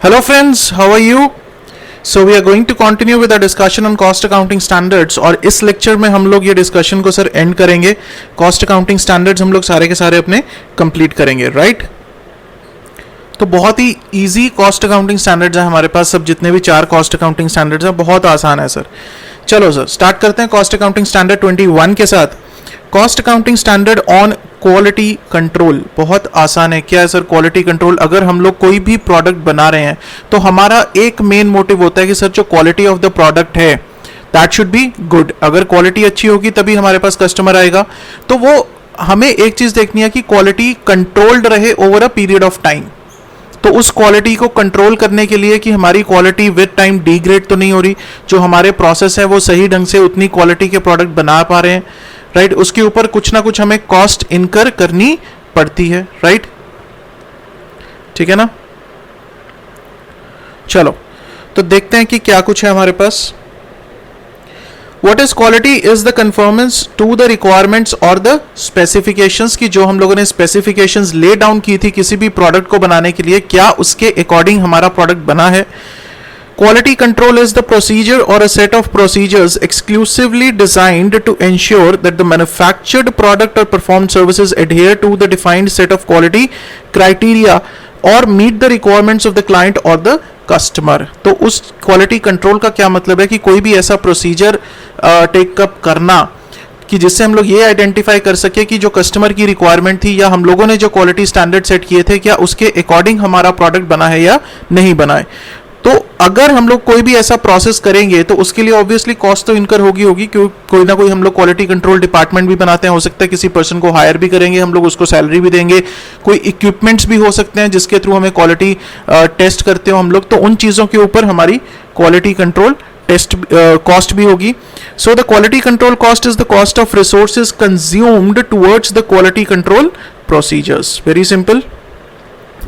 Hello friends, how are you? So we are going to continue with our discussion on cost accounting standards और इस lecture में हम लोग ये discussion को सर एंड करेंगे. कॉस्ट अकाउंटिंग स्टैंडर्ड्स हम लोग सारे के सारे अपने कंप्लीट करेंगे, राइट? तो बहुत ही इजी कॉस्ट अकाउंटिंग स्टैंडर्ड्स है हमारे पास. सब जितने भी 4 कॉस्ट अकाउंटिंग स्टैंडर्ड्स हैं बहुत आसान है सर. चलो सर स्टार्ट करते हैं कॉस्ट अकाउंटिंग स्टैंडर्ड 21 के साथ. Cost accounting standard on quality control. बहुत आसान है. क्या है सर क्वालिटी कंट्रोल? अगर हम लोग कोई भी प्रोडक्ट बना रहे हैं तो हमारा एक मेन मोटिव होता है कि सर जो क्वालिटी ऑफ द प्रोडक्ट है दैट शुड बी गुड. अगर क्वालिटी अच्छी होगी तभी हमारे पास कस्टमर आएगा. तो वो हमें एक चीज देखनी है कि क्वालिटी कंट्रोल्ड रहे over a period of time. तो उस क्वालिटी को कंट्रोल करने के लिए कि हमारी क्वालिटी विद टाइम डिग्रेड तो नहीं हो रही, जो हमारे प्रोसेस है वो सही ढंग से उतनी क्वालिटी के प्रोडक्ट बना पा रहे हैं, राइट? उसके ऊपर कुछ ना कुछ हमें कॉस्ट इनकर करनी पड़ती है, राइट? ठीक है ना? चलो तो देखते हैं कि क्या कुछ है हमारे पास. What is quality is the conformance to the requirements or the specifications की जो हम लोगों ने specifications lay down की थी किसी भी प्रोडक्ट को बनाने के लिए, क्या उसके अकॉर्डिंग हमारा प्रोडक्ट बना है. Quality control is the procedure or a set of procedures exclusively designed to ensure that the manufactured product or performed services adhere to the defined set of quality criteria or meet the requirements of the client or the customer. तो उस quality control का क्या मतलब है कि कोई भी ऐसा प्रोसीजर टेकअप करना कि जिससे हम लोग ये आइडेंटिफाई कर सके कि जो कस्टमर की रिक्वायरमेंट थी या हम लोगों ने जो क्वालिटी स्टैंडर्ड सेट किए थे क्या उसके अकॉर्डिंग हमारा प्रोडक्ट बना है या नहीं बना है. तो अगर हम लोग कोई भी ऐसा प्रोसेस करेंगे तो उसके लिए ऑब्वियसली कॉस्ट तो इनकर होगी क्योंकि कोई ना कोई हम लोग क्वालिटी कंट्रोल डिपार्टमेंट भी बनाते हैं. हो सकता है किसी पर्सन को हायर भी करेंगे हम लोग, उसको सैलरी भी देंगे. कोई इक्विपमेंट्स भी हो सकते हैं जिसके थ्रू हमें क्वालिटी टेस्ट करते हो हम लोग. तो उन चीज़ों के ऊपर हमारी क्वालिटी कंट्रोल टेस्ट कॉस्ट भी होगी. So the quality control cost is the cost of resources consumed towards the quality control procedures. Very simple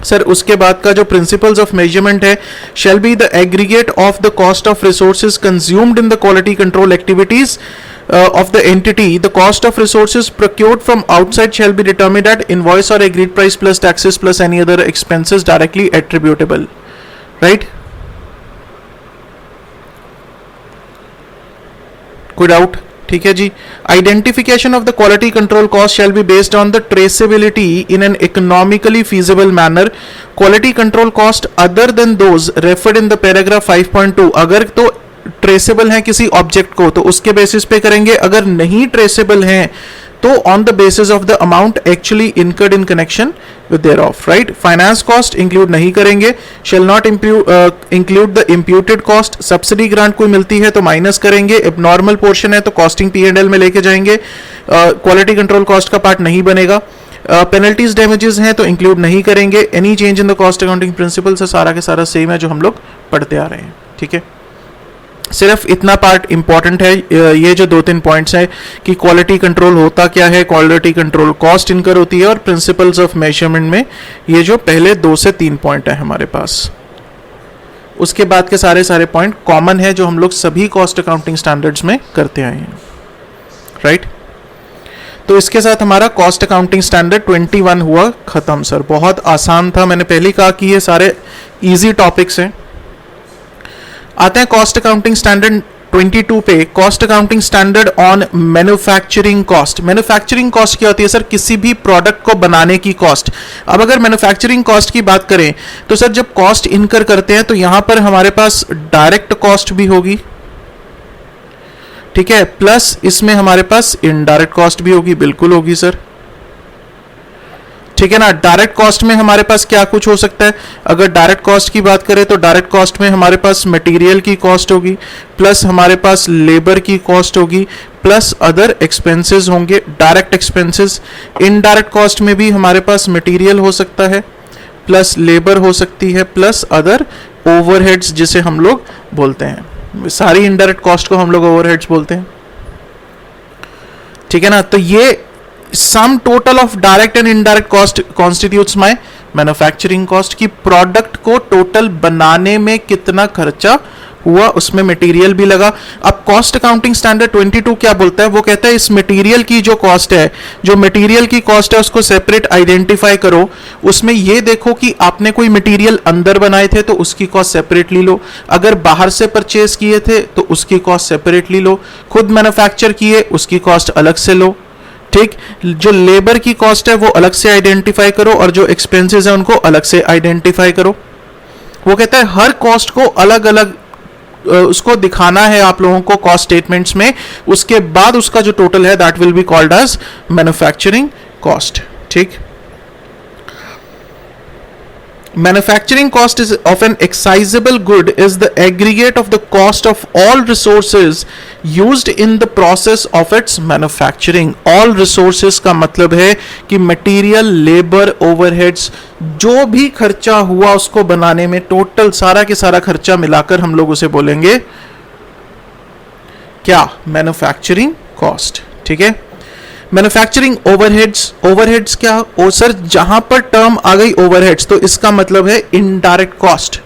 sir. उसके बाद का जो प्रिंसिपल्स ऑफ मेजरमेंट है shall be the aggregate of the cost of resources consumed in the quality control activities of the entity. The cost of resources procured from outside shall be determined at invoice or agreed price plus taxes plus any other expenses directly attributable, right? कोई doubt? ठीक है जी. Identification of the quality control cost shall be based on the traceability in an economically feasible manner. Quality control cost other than those referred in the paragraph 5.2. अगर तो traceable है किसी object को तो उसके बेसिस पे करेंगे. अगर नहीं ट्रेसेबल हैं तो on the basis of the amount actually incurred in connection with their of, right? Finance cost include नहीं करेंगे. Shall not include the imputed cost. Subsidy grant कोई मिलती है तो माइनस करेंगे. एबनॉर्मल पोर्शन है तो कॉस्टिंग P&L में लेके जाएंगे. क्वालिटी कंट्रोल कॉस्ट का पार्ट नहीं बनेगा. पेनल्टीज डैमेजेस हैं तो इंक्लूड नहीं करेंगे. Any change in the cost accounting principle से सारा के सारा सेम है जो हम लोग पढ़ते आ रहे हैं. ठीक है, सिर्फ इतना पार्ट इंपॉर्टेंट है. ये जो 2-3 पॉइंट्स हैं कि क्वालिटी कंट्रोल होता क्या है, क्वालिटी कंट्रोल कॉस्ट इनकर होती है और प्रिंसिपल्स ऑफ मेजरमेंट में ये जो पहले 2 से 3 पॉइंट है हमारे पास. उसके बाद के सारे सारे पॉइंट कॉमन है जो हम लोग सभी कॉस्ट अकाउंटिंग स्टैंडर्ड्स में करते आए हैं, राइट? तो इसके साथ हमारा कॉस्ट अकाउंटिंग स्टैंडर्ड 21 हुआ खत्म सर. बहुत आसान था. मैंने पहले कहा कि ये सारे इजी टॉपिक्स हैं. आते हैं कॉस्ट अकाउंटिंग स्टैंडर्ड 22 पे. Cost accounting standard on manufacturing cost. Manufacturing cost क्या होती है सर? किसी भी प्रोडक्ट को बनाने की कॉस्ट. अब अगर मैन्युफैक्चरिंग कॉस्ट की बात करें तो सर जब कॉस्ट इनकर करते हैं तो यहां पर हमारे पास डायरेक्ट कॉस्ट भी होगी, ठीक है, प्लस इसमें हमारे पास इनडायरेक्ट कॉस्ट भी होगी. बिल्कुल होगी सर, ठीक है ना? डायरेक्ट कॉस्ट में हमारे पास क्या कुछ हो सकता है? अगर डायरेक्ट कॉस्ट की बात करें तो डायरेक्ट कॉस्ट में हमारे पास मटेरियल की कॉस्ट होगी, प्लस हमारे पास लेबर की कॉस्ट होगी, प्लस अदर एक्सपेंसेस होंगे, डायरेक्ट एक्सपेंसेस. इनडायरेक्ट कॉस्ट में भी हमारे पास मटेरियल हो सकता है, प्लस लेबर हो सकती है, प्लस अदर ओवरहेड्स जिसे हम लोग बोलते हैं. सारी इनडायरेक्ट कॉस्ट को हम लोग ओवरहेड्स बोलते हैं, ठीक है ना? तो ये sum total of direct and indirect cost constitutes my manufacturing cost. की प्रोडक्ट को टोटल बनाने में कितना खर्चा हुआ, उसमें मटेरियल भी लगा। अब कॉस्ट अकाउंटिंग स्टैंडर्ड 22 क्या बोलता है, वो कहता है इस मटेरियल की जो कॉस्ट है, जो मटेरियल की कॉस्ट है उसको सेपरेट आइडेंटिफाई करो, उसमें ये देखो कि आपने कोई मटेरियल अंदर बनाए थे तो उसकी कॉस्ट सेपरेटली लो, अगर बाहर से परचेज किए थे तो उसकी कॉस्ट सेपरेटली लो, खुद मैन्युफैक्चर किए उसकी कॉस्ट अलग से लो, ठीक। जो लेबर की कॉस्ट है वो अलग से आइडेंटिफाई करो और जो एक्सपेंसेस है उनको अलग से आइडेंटिफाई करो। वो कहता है हर कॉस्ट को अलग अलग उसको दिखाना है आप लोगों को कॉस्ट स्टेटमेंट्स में, उसके बाद उसका जो टोटल है that will be called as manufacturing cost, ठीक। Manufacturing cost is of an excisable good is the aggregate of the cost of all resources used in the process of its manufacturing. All resources का मतलब है कि material, labor, overheads, जो भी खर्चा हुआ उसको बनाने में, टोटल सारा के सारा खर्चा मिलाकर हम लोग उसे बोलेंगे क्या, मैन्युफैक्चरिंग कॉस्ट, ठीक है। मैन्युफैक्चरिंग ओवरहेड्स, ओवरहेड्स क्या, ओ सर जहां पर टर्म आ गई ओवरहेड्स तो इसका मतलब है इनडायरेक्ट कॉस्ट,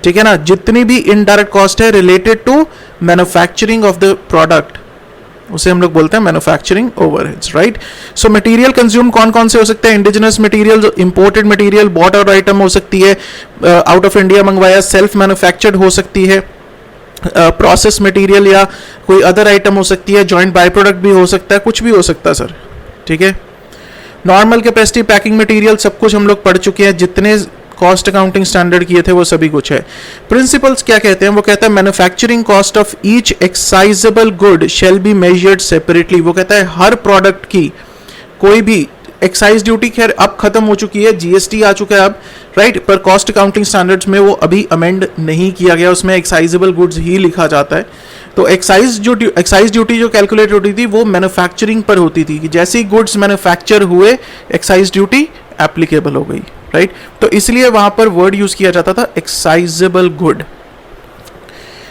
ठीक है ना, जितनी भी इनडायरेक्ट कॉस्ट है related to manufacturing of the product उसे हम लोग बोलते हैं manufacturing overheads, right. So material consume कौन कौन से हो सकते हैं, indigenous material, imported material, bought out item हो सकती है, आउट ऑफ इंडिया मंगवाया, सेल्फ मैन्युफैक्चर्ड हो सकती है, प्रोसेस मटेरियल या कोई अदर आइटम हो सकती है, जॉइंट बाय प्रोडक्ट भी हो सकता है, कुछ भी हो सकता है सर, ठीक है। नॉर्मल कैपेसिटी, पैकिंग मटेरियल, सब कुछ हम लोग पढ़ चुके हैं, जितने कॉस्ट अकाउंटिंग स्टैंडर्ड किए थे वो सभी कुछ है। प्रिंसिपल्स क्या कहते हैं, वो कहता है manufacturing cost of each excisable good shall be measured separately. वो कहता है हर प्रोडक्ट की कोई भी एक्साइज ड्यूटी खैर अब खत्म हो चुकी है, जीएसटी आ चुका है अब, राइट, पर कॉस्ट अकाउंटिंग स्टैंडर्ड्स में वो अभी अमेंड नहीं किया गया, उसमें एक्साइजेबल गुड्स ही लिखा जाता है। तो एक्साइज ड्यूटी जो कैलकुलेट होती थी वो मैन्युफैक्चरिंग पर होती थी कि जैसे ही गुड्स मैन्युफैक्चर हुए एक्साइज ड्यूटी एप्लीकेबल हो गई, राइट। तो इसलिए वहां पर वर्ड यूज किया जाता था एक्साइजेबल good.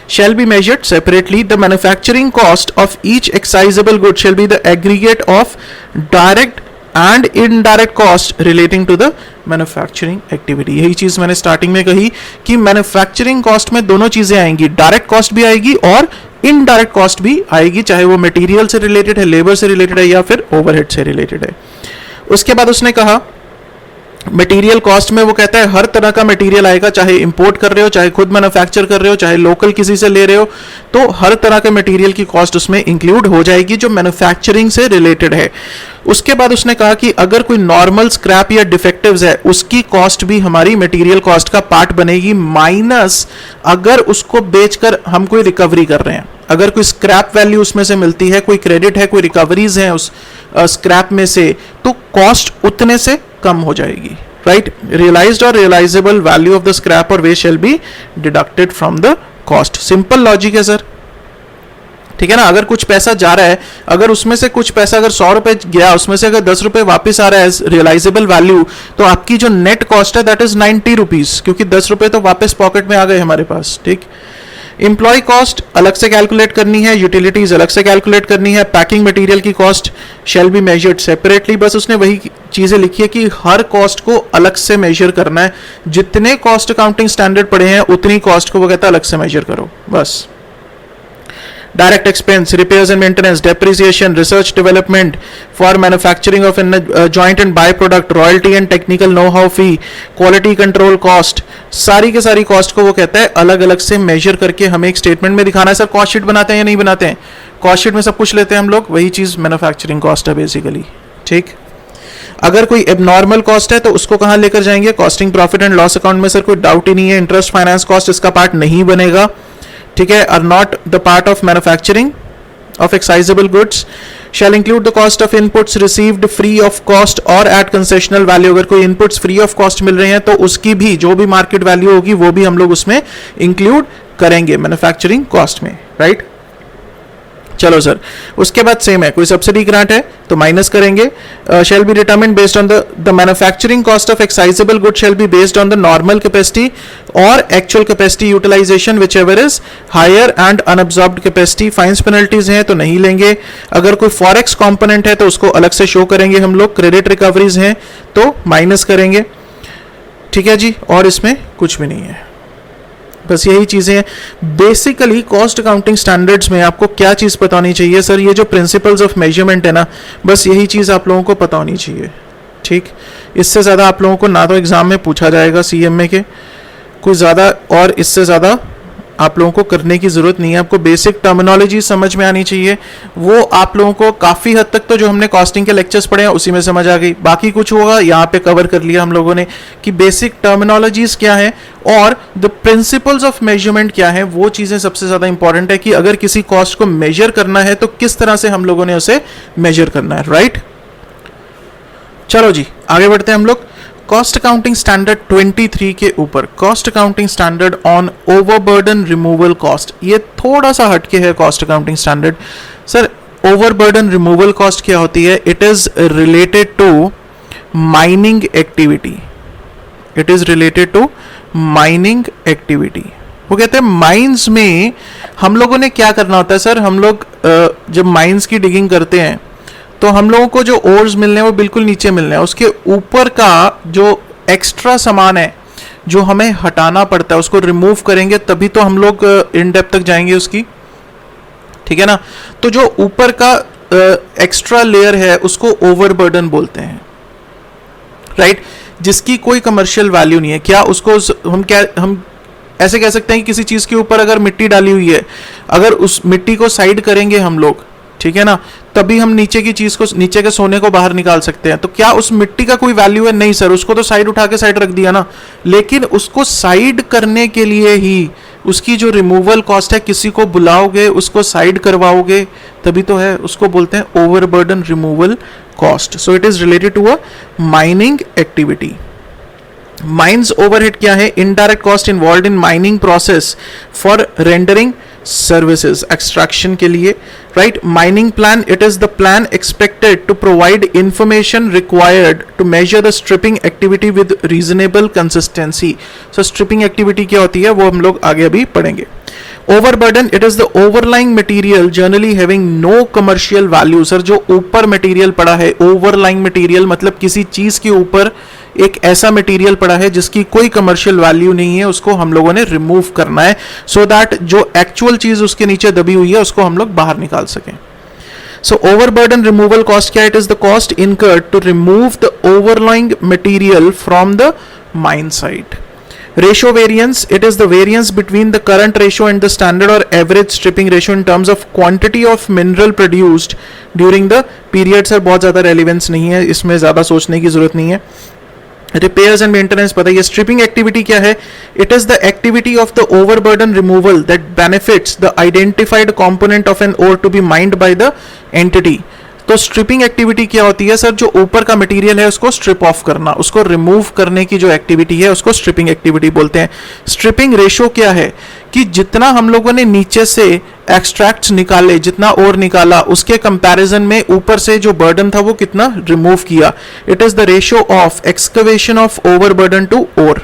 shall be measured separately. The manufacturing cost of each excisable good shall be the aggregate of direct and indirect cost relating to the manufacturing activity. यही चीज मैंने स्टार्टिंग में कही कि मैन्युफैक्चरिंग कॉस्ट में दोनों चीजें आएंगी, डायरेक्ट कॉस्ट भी आएगी और इनडायरेक्ट कॉस्ट भी आएगी, चाहे वो मटेरियल से रिलेटेड है, लेबर से रिलेटेड है या फिर ओवरहेड से रिलेटेड है। उसके बाद उसने कहा मटेरियल कॉस्ट में वो कहता है हर तरह का मटेरियल आएगा, चाहे इंपोर्ट कर रहे हो, चाहे खुद मैन्युफैक्चर कर रहे हो, चाहे लोकल किसी से ले रहे हो, तो हर तरह के मटेरियल की कॉस्ट उसमें इंक्लूड हो जाएगी जो मैन्युफैक्चरिंग से रिलेटेड है। उसके बाद उसने कहा कि अगर कोई नॉर्मल स्क्रैप या डिफेक्टिव्स है उसकी कॉस्ट भी हमारी मटेरियल कॉस्ट का पार्ट बनेगी, माइनस अगर उसको बेचकर हम कोई रिकवरी कर रहे हैं, अगर कोई स्क्रैप वैल्यू उसमें से मिलती है, कोई क्रेडिट है, कोई रिकवरीज हैं उस स्क्रैप में से, तो कॉस्ट उतने से कम हो जाएगी, राइट। रियलाइज्ड और realisable value of the scrap और waste shall be deducted from the cost. Simple logic है सर, ठीक है ना। अगर कुछ पैसा जा रहा है, अगर उसमें से कुछ पैसा अगर 100 रुपए गया, उसमें से अगर 10 रुपए वापस आ रहा है रियलाइजेबल वैल्यू, तो आपकी जो नेट कॉस्ट है दैट इज 90 रुपीज, क्योंकि 10 रुपए तो वापस पॉकेट में आ गए हमारे पास, ठीक। इंप्लॉय कॉस्ट अलग से कैलकुलेट करनी है, यूटिलिटीज अलग से कैलकुलेट करनी है, पैकिंग मटेरियल की cost shall B measured separately. बस उसने वही चीजें लिखी है कि हर कॉस्ट को अलग से मेजर करना है, जितने कॉस्ट अकाउंटिंग स्टैंडर्ड पढ़े हैं उतनी कॉस्ट को वो कहता है अलग से मेजर करो, बस। direct expense, repairs and maintenance, depreciation, research development for manufacturing of a joint and byproduct, royalty and technical know-how fee, quality control cost, सारी के सारी कॉस्ट को वो कहता है अलग अलग से मेजर करके हमें एक स्टेटमेंट में दिखाना है। सर कॉस्ट शीट बनाते हैं या नहीं बनाते हैं? कॉस्ट शीट में सब कुछ लेते हैं हम लोग, वही चीज मैन्युफैक्चरिंग कॉस्ट है बेसिकली, ठीक। अगर कोई एबनॉर्मल कॉस्ट है तो उसको कहां लेकर जाएंगे? Costing profit and loss account में। सर कोई डाउट ही नहीं है, इंटरेस्ट फाइनेंस कॉस्ट इसका पार्ट नहीं बनेगा, ठीक है। Are not the part of manufacturing of excisable goods. Shall include the cost of inputs received free of cost और एट कंसेशनल वैल्यू। अगर कोई इनपुट्स फ्री ऑफ कॉस्ट मिल रहे हैं तो उसकी भी जो भी मार्केट वैल्यू होगी वो भी हम लोग उसमें इंक्लूड करेंगे मैन्युफैक्चरिंग कॉस्ट में, राइट। चलो सर, उसके बाद सेम है, कोई सब्सिडी ग्रांट है तो माइनस करेंगे। Shall be determined based on the manufacturing cost of excisable good shall be based on the normal capacity और actual capacity utilisation whichever is higher and unabsorbed capacity. Fines penalties हैं तो नहीं लेंगे। अगर कोई forex component है तो उसको अलग से शो करेंगे हम लोग। क्रेडिट रिकवरीज हैं तो माइनस करेंगे, ठीक है जी। और इसमें कुछ भी नहीं है, बस यही चीज़ें हैं बेसिकली। कॉस्ट अकाउंटिंग स्टैंडर्ड्स में आपको क्या चीज़ पता होनी चाहिए सर, ये जो प्रिंसिपल्स ऑफ मेजरमेंट है ना, बस यही चीज़ आप लोगों को पता होनी चाहिए। ठीक, इससे ज़्यादा आप लोगों को ना तो एग्ज़ाम में पूछा जाएगा सीएमए के, कुछ ज़्यादा और इससे ज़्यादा आप लोगों को करने की ज़रूरत नहीं है। आपको बेसिक टर्मिनोलॉजी समझ में आनी चाहिए, वो आप लोगों को काफ़ी हद तक तो जो हमने कॉस्टिंग के लेक्चर्स पढ़े हैं उसी में समझ आ गई। बाकी कुछ होगा यहाँ पे कवर कर लिया हम लोगों ने कि बेसिक टर्मिनोलॉजीज क्या है और द प्रिंसिपल्स ऑफ मेजरमेंट क्या है। वो चीज़ें सबसे ज़्यादा इंपॉर्टेंट है कि अगर किसी कॉस्ट को मेजर करना है तो किस तरह से हम लोगों ने उसे मेजर करना है, राइट। चलो जी आगे बढ़ते हैं हम लोग कॉस्ट अकाउंटिंग स्टैंडर्ड 23 के ऊपर। Cost accounting standard on overburden removal cost, ये थोड़ा सा हटके है cost accounting standard. Sir overburden removal cost क्या होती है? It is related to mining activity, it is related to mining activity. वो कहते हैं माइंस में हम लोगों ने क्या करना होता है सर, हम लोग जब माइंस की डिगिंग करते हैं तो हम लोगों को जो ओर्स मिलने हैं वो बिल्कुल नीचे मिलने हैं, उसके ऊपर का जो एक्स्ट्रा सामान है जो हमें हटाना पड़ता है उसको रिमूव करेंगे तभी तो हम लोग इन डेप्थ तक जाएंगे उसकी, ठीक है ना। तो जो ऊपर का एक्स्ट्रा लेयर है उसको ओवरबर्डन बोलते हैं, राइट, जिसकी कोई कमर्शियल वैल्यू नहीं है। क्या उसको हम ऐसे कह सकते हैं कि किसी चीज के ऊपर अगर मिट्टी डाली हुई है, अगर उस मिट्टी को साइड करेंगे हम लोग, ठीक है ना, तभी हम नीचे की चीज को, नीचे के सोने को बाहर निकाल सकते हैं। तो क्या उस मिट्टी का कोई वैल्यू है? नहीं सर, उसको तो साइड उठा के साइड रख दिया ना, लेकिन उसको साइड करने के लिए ही उसकी जो रिमूवल कॉस्ट है, किसी को बुलाओगे उसको साइड करवाओगे तभी तो है, उसको बोलते हैं overburden removal cost. So it is related to a mining activity. Mines overhead क्या है? Indirect cost involve in mining process for rendering services, extraction के लिए, right. Mining plan, it is the plan expected to provide information required to measure the stripping activity with reasonable consistency. So stripping activity क्या होती है वो हम लोग आगे अभी पढ़ेंगे। Overburden, it is the overlying material generally having no commercial value. Sir जो ऊपर मटेरियल पड़ा है, ओवरलाइंग मटेरियल मतलब किसी चीज के ऊपर एक ऐसा मटेरियल पड़ा है जिसकी कोई कमर्शियल वैल्यू नहीं है, उसको हम लोगों ने रिमूव करना है सो दैट जो एक्चुअल चीज उसके नीचे दबी हुई है उसको हम लोग बाहर निकाल सकें। सो ओवरबर्डन रिमूवल कॉस्ट क्या है? It is the cost incurred to remove the overlying material from the mine site. Ratio variance, it is the variance between the current ratio and the standard or average stripping ratio in terms of quantity of mineral produced during the period। Sir बहुत ज़्यादा relevance नहीं है, इसमें ज़्यादा सोचने की ज़रूरत नहीं है। रिपेयर्स एंड मेंटेनेंस पता है। स्ट्रिपिंग एक्टिविटी क्या है? It is the activity of the overburden removal that benefits the identified component of an ore to be mined by the entity. तो स्ट्रिपिंग एक्टिविटी क्या होती है सर? जो ऊपर का मटेरियल है उसको स्ट्रिप ऑफ करना, उसको रिमूव करने की जो एक्टिविटी है उसको स्ट्रिपिंग एक्टिविटी बोलते हैं। स्ट्रिपिंग रेशो क्या है? कि जितना हम लोगों ने नीचे से एक्सट्रैक्ट्स निकाले, जितना ओर निकाला, उसके कंपैरिजन में ऊपर से जो बर्डन था वो कितना रिमूव किया। It is the ratio of excavation of overburden to ore,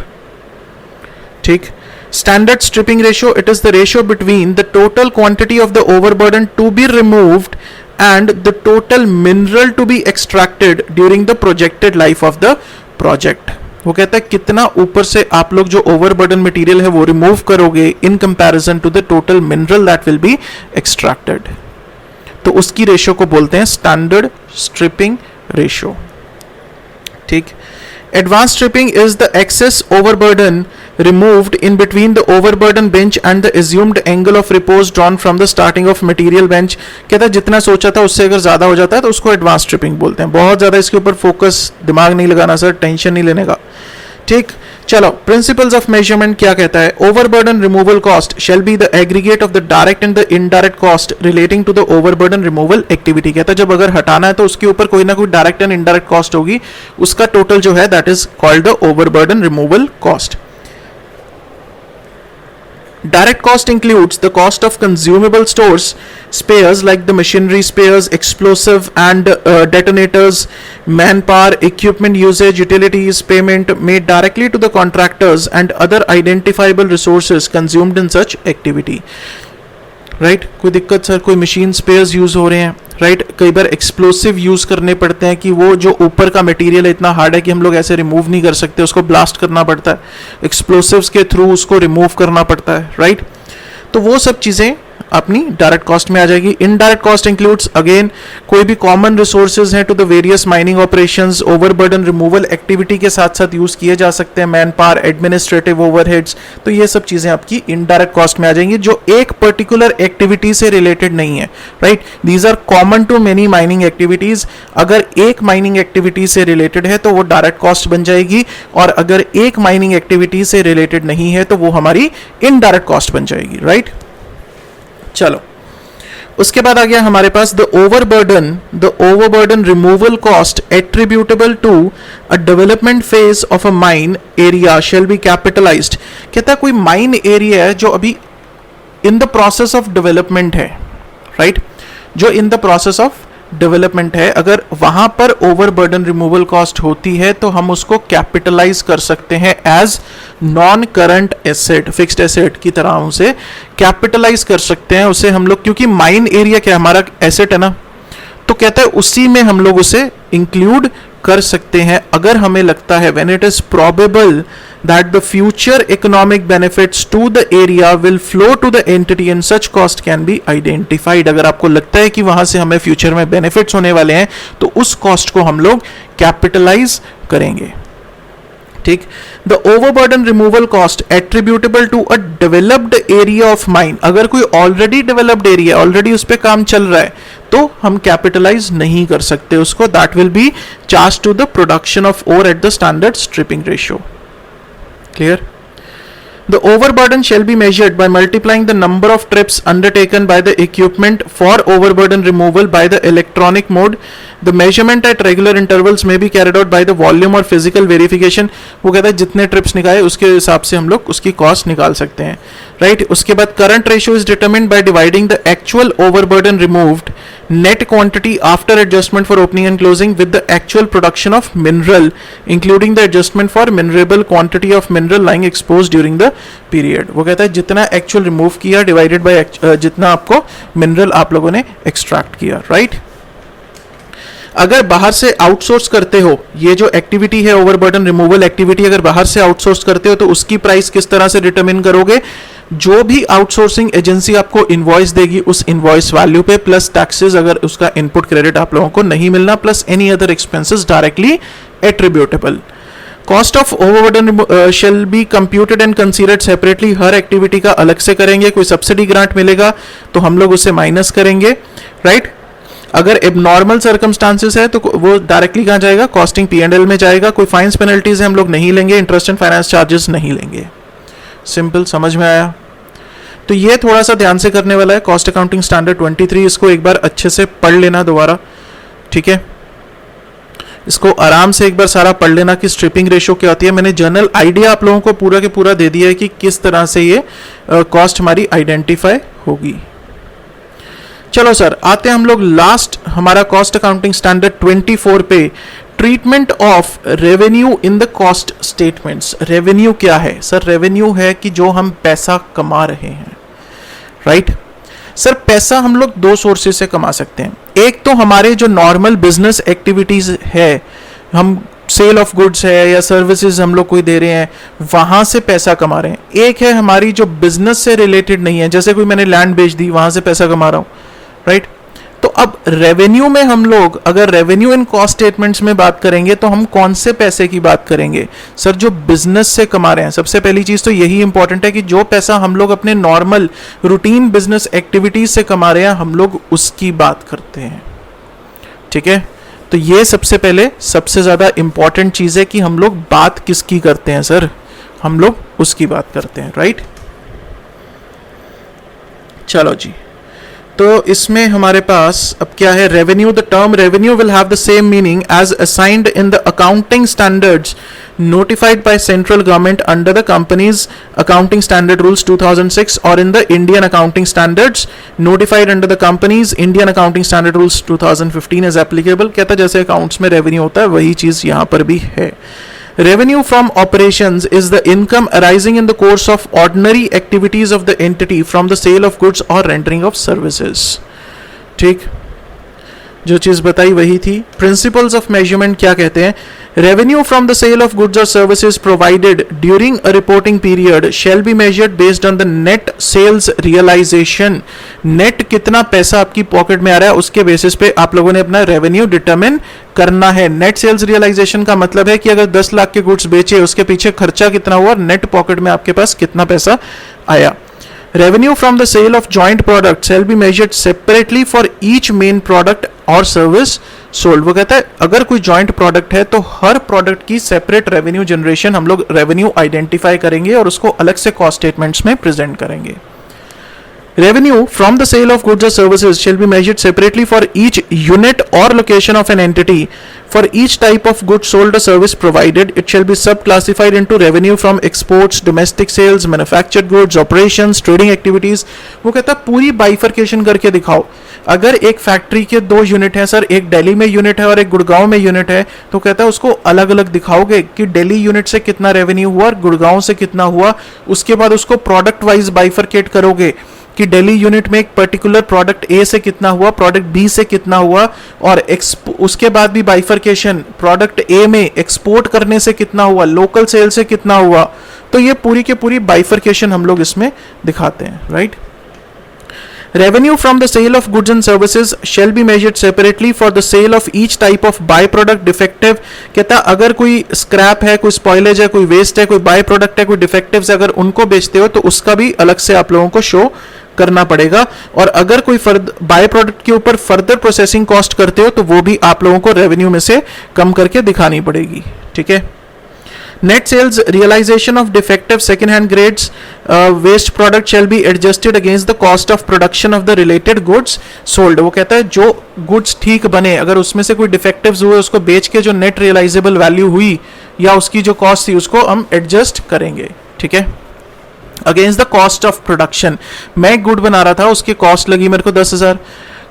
ठीक। Standard stripping ratio, it is the ratio between the total quantity of the overburden to be removed and the total mineral to be extracted during the projected life of the project। वो कहता है कितना ऊपर से आप लोग जो overburden material है वो रिमूव करोगे in comparison to the total mineral that will be extracted, तो उसकी रेशियो को बोलते हैं स्टैंडर्ड स्ट्रिपिंग रेशियो, ठीक। Advanced stripping is the excess overburden removed in between the overburden bench and the assumed angle of repose drawn from the starting of material bench। कहता है जितना सोचा था उससे अगर ज़्यादा हो जाता है तो उसको एडवांस स्ट्रिपिंग बोलते हैं। बहुत ज़्यादा इसके ऊपर फोकस, दिमाग नहीं लगाना सर, टेंशन नहीं लेने का, ठीक। चलो प्रिंसिपल्स ऑफ मेजरमेंट क्या कहता है? Overburden removal cost shall be the aggregate of the direct and the indirect cost relating to the overburden removal activity. कहता है जब अगर हटाना है तो उसके ऊपर कोई ना कोई डायरेक्ट एंड इनडायरेक्ट कॉस्ट होगी, उसका टोटल जो है that is called the overburden removal cost. Direct cost includes the cost of consumable stores, spares like the machinery spares, explosive and detonators, manpower, equipment usage, utilities, payment made directly to the contractors and other identifiable resources consumed in such activity। Right कोई दिक्कत sir, कोई machine spheres use हो रहे हैं, right कई बार explosive use करने पड़ते हैं कि वो जो ऊपर का मटेरियल है इतना हार्ड है कि हम लोग ऐसे रिमूव नहीं कर सकते, उसको ब्लास्ट करना पड़ता है, एक्सप्लोसिव्स के थ्रू उसको रिमूव करना पड़ता है, राइट। तो वो सब चीजें अपनी डायरेक्ट कॉस्ट में आ जाएगी। इनडायरेक्ट कॉस्ट इंक्लूड्स अगेन कोई भी कॉमन रिसोर्सेज हैं to the various mining operations, overburden removal activity के साथ साथ यूज किए जा सकते हैं, मैन पावर, एडमिनिस्ट्रेटिव ओवरहेड्स, तो ये सब चीजें आपकी इनडायरेक्ट कॉस्ट में आ जाएंगी जो एक पर्टिकुलर एक्टिविटी से रिलेटेड नहीं है, right. These are common to many mining activities. अगर एक माइनिंग एक्टिविटी से रिलेटेड है तो वो डायरेक्ट कॉस्ट बन जाएगी, और अगर एक माइनिंग एक्टिविटी से रिलेटेड नहीं है तो वो हमारी इनडायरेक्ट कॉस्ट बन जाएगी, राइट। चलो उसके बाद आ गया हमारे पास the overburden removal cost attributable to a development phase of a mine area shall be capitalised. कहता है कोई माइन एरिया है जो अभी in the process of development है, राइट जो in the process of development है, अगर वहां पर ओवरबर्डन रिमूवल कॉस्ट होती है तो हम उसको कैपिटलाइज कर सकते हैं as non current asset, fixed asset की तरह उसे कैपिटलाइज कर सकते हैं उसे हम लोग, क्योंकि माइन एरिया क्या हमारा एसेट है ना, तो कहता है उसी में हम लोग उसे इंक्लूड कर सकते हैं अगर हमें लगता है when it is probable that the future economic benefits to the area will flow to the entity and such cost can be identified. अगर आपको लगता है कि वहां से हमें फ्यूचर में बेनिफिट्स होने वाले हैं तो उस कॉस्ट को हम लोग कैपिटलाइज करेंगे, ठीक। The overburden removal cost attributable to a developed area of mine, अगर कोई ऑलरेडी डेवलप्ड एरिया ऑलरेडी उस पर काम चल रहा है तो हम कैपिटलाइज नहीं कर सकते उसको, that will be charge to the production of ore at the standard stripping ratio. Clear? The overburden shall be measured by multiplying the number of trips undertaken by the equipment for overburden removal by the electronic mode. The measurement at regular intervals may be carried out by the volume or physical verification. वो कहता है जितने trips निकाले उसके हिसाब से हम लोग उसकी कॉस्ट निकाल सकते हैं, राइट। उसके बाद current ratio is determined by dividing the actual overburden removed net quantity after adjustment for opening and closing with the actual production of mineral including the adjustment for minerable quantity of mineral lying exposed during the period। वो कहता है जितना actual remove किया divided by जितना आपको mineral आप लोगों ने एक्सट्रैक्ट किया, राइट। अगर बाहर से आउटसोर्स करते हो ये जो एक्टिविटी है ओवरबर्डन रिमूवल एक्टिविटी, अगर बाहर से आउटसोर्स करते हो तो उसकी प्राइस किस तरह से डिटरमिन करोगे, जो भी आउटसोर्सिंग एजेंसी आपको इनवॉइस देगी उस इनवॉइस वैल्यू पे प्लस टैक्सेस, अगर उसका इनपुट क्रेडिट आप लोगों को नहीं मिलना, plus any other expenses directly attributable. Cost of overburden shall be computed and considered separately, her activity का अलग से करेंगे, कोई सब्सिडी ग्रांट मिलेगा तो हम लोग उसे माइनस करेंगे, राइट। अगर एबनॉर्मल सर्कमस्टांसेस है तो वो डायरेक्टली कहाँ जाएगा, कॉस्टिंग P&L में जाएगा, कोई फाइन्स पेनल्टीज है हम लोग नहीं लेंगे, इंटरेस्ट एंड फाइनेंस चार्जेस नहीं लेंगे। सिंपल, समझ में आया? तो ये थोड़ा सा ध्यान से करने वाला है कॉस्ट अकाउंटिंग स्टैंडर्ड 23, इसको एक बार अच्छे से पढ़ लेना दोबारा, ठीक है। इसको आराम से एक बार सारा पढ़ लेना कि स्ट्रिपिंग रेशियो क्या होती है। मैंने जनरल आइडिया आप लोगों को पूरा के पूरा दे दिया है कि किस तरह से ये कॉस्ट हमारी आइडेंटिफाई होगी। चलो सर आते हैं हम लोग लास्ट हमारा कॉस्ट अकाउंटिंग स्टैंडर्ड 24 पे, treatment of revenue in the cost statements. Revenue क्या है सर? रेवेन्यू है कि जो हम पैसा कमा रहे हैं, राइट। सर पैसा हम लोग दो सोर्सेज से कमा सकते हैं, एक तो हमारे जो नॉर्मल बिजनेस एक्टिविटीज है, हम सेल ऑफ गुड्स है या सर्विसेज हम लोग कोई दे रहे हैं वहां से पैसा कमा रहे हैं। एक है हमारी जो बिजनेस से रिलेटेड नहीं है, जैसे कोई मैंने लैंड बेच दी वहां से पैसा कमा रहा हूं, राइट। तो अब रेवेन्यू में हम लोग अगर रेवेन्यू इन कॉस्ट स्टेटमेंट्स में बात करेंगे तो हम कौन से पैसे की बात करेंगे सर? जो बिजनेस से कमा रहे हैं। सबसे पहली चीज तो यही इंपॉर्टेंट है कि जो पैसा हम लोग अपने नॉर्मल रूटीन बिजनेस एक्टिविटीज से कमा रहे हैं हम लोग उसकी बात करते हैं, ठीक है। तो ये सबसे पहले सबसे ज्यादा इंपॉर्टेंट चीज है कि हम लोग बात किसकी करते हैं सर? हम लोग उसकी बात करते हैं, राइट। चलो जी, तो इसमें हमारे पास अब क्या है, revenue. The term revenue will have the same meaning as assigned in the accounting standards notified by central government under the company's accounting standard rules 2006 or in the Indian accounting standards notified under the company's Indian accounting standard rules 2015 is applicable। कहता है जैसे accounts में revenue होता है वही चीज यहां पर भी है। Revenue from operations is the income arising in the course of ordinary activities of the entity from the sale of goods or rendering of services. ठीक, जो चीज बताई वही थी. प्रिंसिपल्स ऑफ मेजरमेंट क्या कहते हैं? Revenue from the sale of goods और services provided during a reporting period shall be measured based on the net sales realisation. Net कितना पैसा आपकी पॉकेट में आ रहा है उसके बेसिस पे आप लोगों ने अपना रेवेन्यू डिटरमिन करना है. नेट सेल्स रियलाइजेशन का मतलब है कि अगर 10 लाख के गुड्स बेचे उसके पीछे खर्चा कितना हुआ, नेट पॉकेट में आपके पास कितना पैसा आया. Revenue from the sale of joint product shall be measured separately for each main product or service sold. वो कहता है अगर कोई joint product है तो हर product की separate revenue generation हम लोग revenue identify करेंगे और उसको अलग से cost statements में present करेंगे. Revenue from the sale of goods or services shall be measured separately for each unit or location of an entity. For each type of goods sold or service provided, it shall be subclassified into revenue from exports, domestic sales, manufactured goods, operations, trading activities. वो कहता है पूरी bifurcation करके दिखाओ. अगर एक factory के 2 unit हैं सर, एक दिल्ली में यूनिट है और एक गुड़गांव में यूनिट है, तो कहता है उसको अलग अलग दिखाओगे कि दिल्ली यूनिट से कितना रेवेन्यू हुआ और गुड़गांव से कितना हुआ. उसके बाद उसको प्रोडक्ट वाइज बाइफर्केट करोगे कि दिल्ली यूनिट में एक पर्टिकुलर प्रोडक्ट ए से कितना हुआ, प्रोडक्ट बी से कितना हुआ, और उसके बाद भी बाइफर्केशन प्रोडक्ट ए में एक्सपोर्ट करने से कितना हुआ, लोकल सेल से कितना हुआ. तो ये पूरी के पूरी बाइफर्केशन हम लोग इसमें दिखाते हैं. Right. Revenue from the sale of goods and services shall be measured separately for the sale of each type of by product defective. कहता अगर कोई स्क्रैप है, कोई स्पॉइलेज है, कोई वेस्ट है, कोई बाय प्रोडक्ट है, कोई डिफेक्टिव्स है, अगर उनको बेचते हो तो उसका भी अलग से आप लोगों को शो करना पड़ेगा. और अगर कोई बाय प्रोडक्ट के ऊपर फर्दर प्रोसेसिंग कॉस्ट करते हो तो वो भी आप लोगों को रेवेन्यू में से कम करके दिखानी पड़ेगी. ठीक है. Net sales realization of defective second-hand grades waste product shall be adjusted against the cost of production of the related goods sold. वो कहता है जो goods ठीक बने, अगर उसमें से कोई defectives हुए उसको बेच के जो net realizable value हुई या उसकी जो cost थी उसको हम adjust करेंगे. ठीक है. Against the cost of production. मैं एक गुड बना रहा था, उसकी कॉस्ट लगी मेरे को 10,000,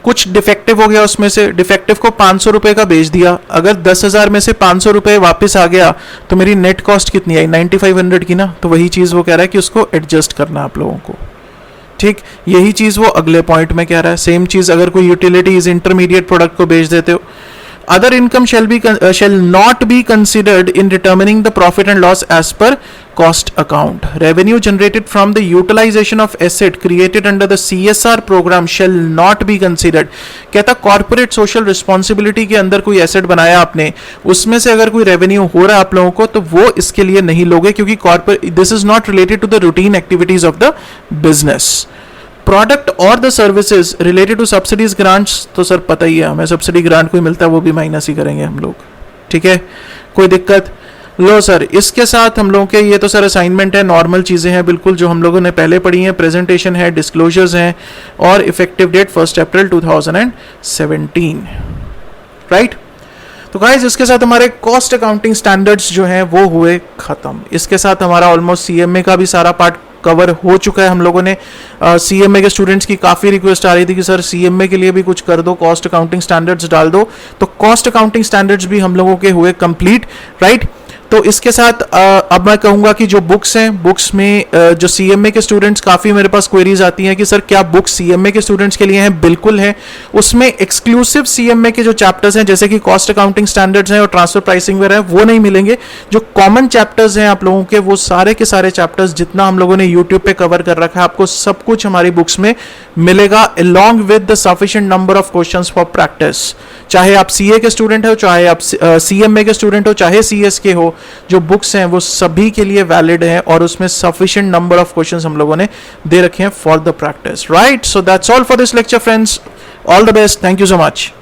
कुछ डिफेक्टिव हो गया, उसमें से डिफेक्टिव को 500 रुपए का बेच दिया. अगर 10,000 में से 500 रुपए वापस आ गया तो मेरी नेट कॉस्ट कितनी आई? 9500 की ना. तो वही चीज वो कह रहा है कि उसको एडजस्ट करना आप लोगों को. ठीक, यही चीज वो अगले पॉइंट में कह रहा है. सेम चीज अगर कोई यूटिलिटीज इंटरमीडिएट प्रोडक्ट को बेच देते हो. Other income shall not be considered in determining the profit and loss as per cost account. Revenue generated from the utilization of asset created under the CSR program shall not be considered. कहता corporate social responsibility के अंदर कोई asset बनाया आपने, उसमें से अगर कोई रेवेन्यू हो रहा है आप लोगों को तो वो इसके लिए नहीं लोगे, क्योंकि this is not related to the routine activities of the business. Product और the services related to subsidies grants, तो सर पता ही है हमें सब्सिडी ग्रांट कोई मिलता है वो भी माइनस ही करेंगे हम लोग. ठीक है, कोई दिक्कत? लो सर, इसके साथ हम लोगों के ये तो सर असाइनमेंट है, नॉर्मल चीज़ें हैं बिल्कुल जो हम लोगों ने पहले पढ़ी हैं. प्रेजेंटेशन है, डिस्क्लोजर्स हैं और इफेक्टिव डेट 1 अप्रैल 2017. राइट. तो गाइज इसके साथ हमारे कॉस्ट अकाउंटिंग स्टैंडर्ड्स जो हैं वो हुए खत्म. इसके साथ हमारा ऑलमोस्ट सीएमए का भी सारा पार्ट कवर हो चुका है. हम लोगों ने सीएमए के स्टूडेंट्स की काफ़ी रिक्वेस्ट आ रही थी कि सर सीएमए के लिए भी कुछ कर दो, कॉस्ट अकाउंटिंग स्टैंडर्ड्स डाल दो. तो कॉस्ट अकाउंटिंग स्टैंडर्ड्स भी हम लोगों के हुए कंप्लीट. राइट. तो इसके साथ अब मैं कहूँगा कि जो बुक्स हैं, बुक्स में जो सीएमए के स्टूडेंट्स, काफ़ी मेरे पास क्वेरीज आती हैं कि सर क्या बुक्स सीएमए के स्टूडेंट्स के लिए हैं? बिल्कुल है. उसमें एक्सक्लूसिव सीएमए के जो चैप्टर्स हैं जैसे कि कॉस्ट अकाउंटिंग स्टैंडर्ड्स हैं और ट्रांसफर प्राइसिंग वगैरह है वो नहीं मिलेंगे. जो कॉमन चैप्टर्स हैं आप लोगों के, वो सारे के सारे चैप्टर्स जितना हम लोगों ने यूट्यूब पे कवर कर रखा है, आपको सब कुछ हमारी बुक्स में मिलेगा along with the sufficient number of questions for practice. चाहे आप सीए के स्टूडेंट हो, चाहे आप सीएमए के स्टूडेंट हो, चाहे सीएस के हो, जो बुक्स हैं वो सभी के लिए वैलिड है और उसमें सफिशिएंट नंबर ऑफ क्वेश्चंस हम लोगों ने दे रखे हैं for the practice. Right. So that's all for this lecture friends. All the best. Thank you so much.